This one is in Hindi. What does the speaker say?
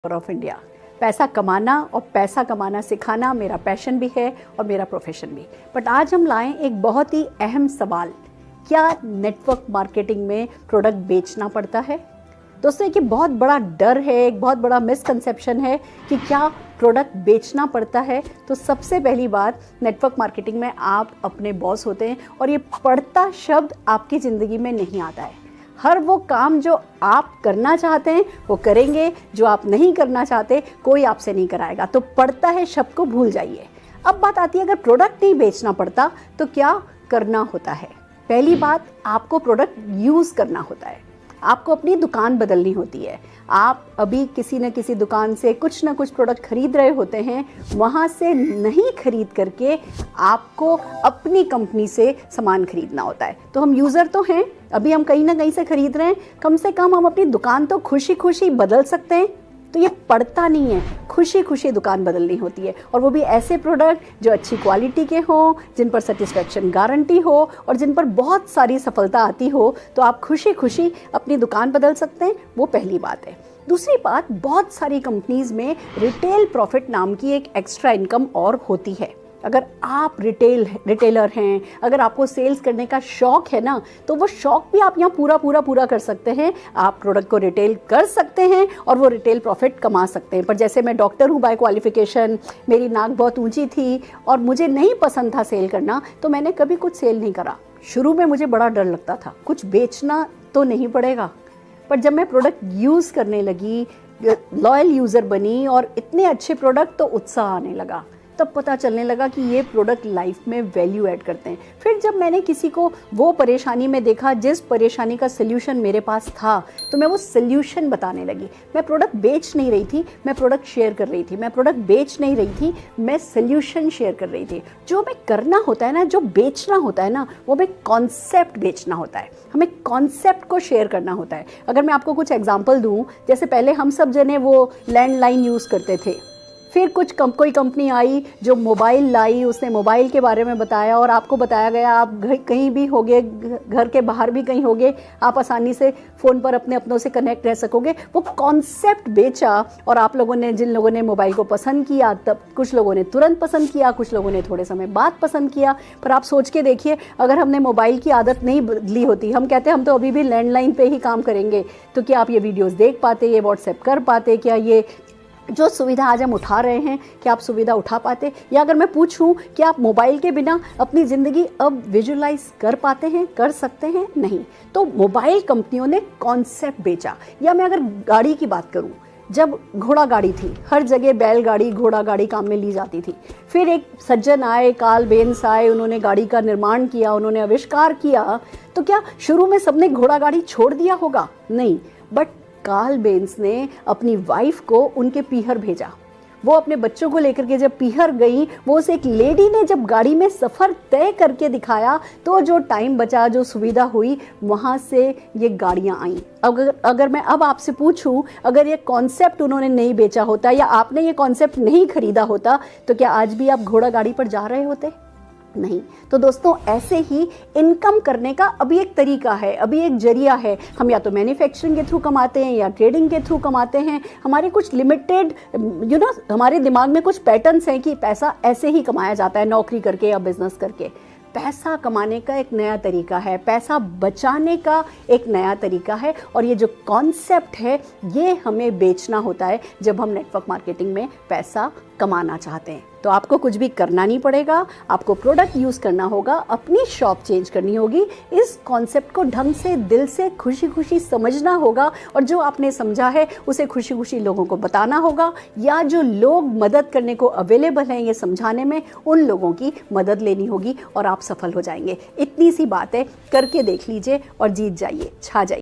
Of India. पैसा कमाना और पैसा कमाना सिखाना मेरा पैशन भी है और मेरा प्रोफेशन भी। बट आज हम लाएं एक बहुत ही अहम सवाल, क्या नेटवर्क मार्केटिंग में प्रोडक्ट बेचना पड़ता है? दोस्तों एक बहुत बड़ा डर है, एक बहुत बड़ा मिसकंसेप्शन है कि क्या प्रोडक्ट बेचना पड़ता है। तो सबसे पहली बात, नेटवर्क मार्केटिंग में आप अपने बॉस होते हैं और ये पड़ता शब्द आपकी ज़िंदगी में नहीं आता है। हर वो काम जो आप करना चाहते हैं वो करेंगे, जो आप नहीं करना चाहते कोई आपसे नहीं कराएगा। तो पड़ता है शब्द को भूल जाइए। अब बात आती है, अगर प्रोडक्ट नहीं बेचना पड़ता तो क्या करना होता है? पहली बात, आपको प्रोडक्ट यूज़ करना होता है। आपको अपनी दुकान बदलनी होती है। आप अभी किसी न किसी दुकान से कुछ ना कुछ प्रोडक्ट खरीद रहे होते हैं, वहाँ से नहीं खरीद करके आपको अपनी कंपनी से सामान खरीदना होता है। तो हम यूज़र तो हैं, अभी हम कहीं ना कहीं से खरीद रहे हैं, कम से कम हम अपनी दुकान तो खुशी खुशी बदल सकते हैं। तो ये पड़ता नहीं है, खुशी खुशी दुकान बदलनी होती है, और वो भी ऐसे प्रोडक्ट जो अच्छी क्वालिटी के हों, जिन पर सेटिस्फेक्शन गारंटी हो और जिन पर बहुत सारी सफलता आती हो। तो आप खुशी खुशी अपनी दुकान बदल सकते हैं, वो पहली बात है। दूसरी बात, बहुत सारी कंपनीज़ में रिटेल प्रॉफिट नाम की एक एक्स्ट्रा इनकम और होती है। अगर आप रिटेलर हैं, अगर आपको सेल्स करने का शौक़ है ना, तो वो शौक़ भी आप यहाँ पूरा कर सकते हैं। आप प्रोडक्ट को रिटेल कर सकते हैं और वो रिटेल प्रॉफिट कमा सकते हैं। पर जैसे मैं डॉक्टर हूँ बाय क्वालिफिकेशन, मेरी नाक बहुत ऊंची थी और मुझे नहीं पसंद था सेल करना, तो मैंने कभी कुछ सेल नहीं करा। शुरू में मुझे बड़ा डर लगता था, कुछ बेचना तो नहीं पड़ेगा। पर जब मैं प्रोडक्ट यूज़ करने लगी, लॉयल यूज़र बनी और इतने अच्छे प्रोडक्ट, तो उत्साह आने लगा। तब पता चलने लगा कि ये प्रोडक्ट लाइफ में वैल्यू ऐड करते हैं। फिर जब मैंने किसी को वो परेशानी में देखा जिस परेशानी का सल्यूशन मेरे पास था, तो मैं वो सल्यूशन बताने लगी। मैं प्रोडक्ट बेच नहीं रही थी, मैं प्रोडक्ट शेयर कर रही थी। मैं प्रोडक्ट बेच नहीं रही थी, मैं सल्यूशन शेयर कर रही थी। जो हमें करना होता है ना, जो बेचना होता है ना, वो हमें कॉन्सेप्ट बेचना होता है, हमें कॉन्सेप्ट को शेयर करना होता है। अगर मैं आपको कुछ एग्जाम्पल दूँ, जैसे पहले हम सब जने वो लैंडलाइन यूज़ करते थे, फिर कोई कंपनी आई जो मोबाइल लाई, उसने मोबाइल के बारे में बताया और आपको बताया गया आप कहीं भी होगे, घर के बाहर भी कहीं होगे, आप आसानी से फ़ोन पर अपने अपनों से कनेक्ट रह सकोगे। वो कॉन्सेप्ट बेचा और आप लोगों ने, जिन लोगों ने मोबाइल को पसंद किया, तब कुछ लोगों ने तुरंत पसंद किया, कुछ लोगों ने थोड़े समय बाद पसंद किया। पर आप सोच के देखिए, अगर हमने मोबाइल की आदत नहीं बदली होती, हम कहते हैं हम तो अभी भी लैंडलाइन पे ही काम करेंगे, तो क्या आप ये वीडियोज़ देख पाते, ये व्हाट्सएप कर पाते, क्या ये जो सुविधा आज हम उठा रहे हैं, क्या आप सुविधा उठा पाते? या अगर मैं पूछूं कि आप मोबाइल के बिना अपनी ज़िंदगी अब विजुलाइज कर पाते हैं, कर सकते हैं? नहीं। तो मोबाइल कंपनियों ने कॉन्सेप्ट बेचा। या मैं अगर गाड़ी की बात करूं, जब घोड़ा गाड़ी थी, हर जगह बैलगाड़ी, घोड़ा गाड़ी काम में ली जाती थी। फिर एक सज्जन आए, कार्ल बेंज आए, उन्होंने गाड़ी का निर्माण किया, उन्होंने आविष्कार किया। तो क्या शुरू में सबने घोड़ा गाड़ी छोड़ दिया होगा? नहीं। बट कार्ल बेंज ने अपनी वाइफ को उनके पीहर भेजा। वो अपने बच्चों को लेकर के जब पीहर गई, वो उस एक लेडी ने जब गाड़ी में सफ़र तय करके दिखाया, तो जो टाइम बचा, जो सुविधा हुई, वहाँ से ये गाड़ियाँ आईं। अगर मैं अब आपसे पूछूं, अगर ये कॉन्सेप्ट उन्होंने नहीं बेचा होता या आपने ये कॉन्सेप्ट नहीं खरीदा होता, तो क्या आज भी आप घोड़ा गाड़ी पर जा रहे होते? नहीं। तो दोस्तों ऐसे ही इनकम करने का अभी एक तरीका है, अभी एक जरिया है। हम या तो मैन्युफैक्चरिंग के थ्रू कमाते हैं या ट्रेडिंग के थ्रू कमाते हैं। हमारे कुछ लिमिटेड हमारे दिमाग में कुछ पैटर्न्स हैं कि पैसा ऐसे ही कमाया जाता है, नौकरी करके या बिजनेस करके। पैसा कमाने का एक नया तरीका है, पैसा बचाने का एक नया तरीका है, और ये जो कॉन्सेप्ट है ये हमें बेचना होता है जब हम नेटवर्क मार्केटिंग में पैसा कमाना चाहते हैं। तो आपको कुछ भी करना नहीं पड़ेगा, आपको प्रोडक्ट यूज़ करना होगा, अपनी शॉप चेंज करनी होगी, इस कॉन्सेप्ट को ढंग से, दिल से, खुशी खुशी समझना होगा, और जो आपने समझा है उसे खुशी खुशी लोगों को बताना होगा, या जो लोग मदद करने को अवेलेबल हैं ये समझाने में, उन लोगों की मदद लेनी होगी और आप सफल हो जाएंगे। इतनी सी बात है, करके देख लीजिए और जीत जाइए, छा जाइए।